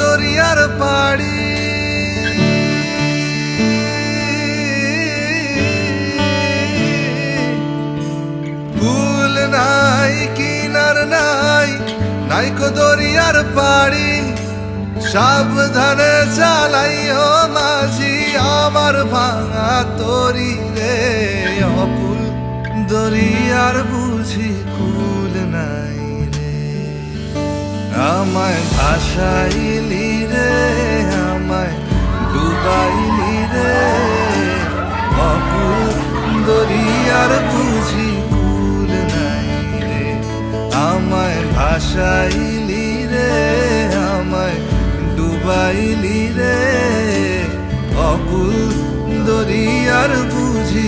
দরিয়ার পাড়ি কুল নাই কিনার নাই নাইকো দরিয়ার পাড়ি সাবধানে চালাইও মাঝি আমার ভাঙা তরি রে অকুল দরিয়ার বুঝি কুল নাই রে আমায় ভাসাইলি রে আমায় ডুবাইলি রে অকুল দরিয়ার বুঝি কুল নাই রে আমায় ভাসাইলি রে আমায় ডুবাইলি রে অকুল দরিয়ার বুঝি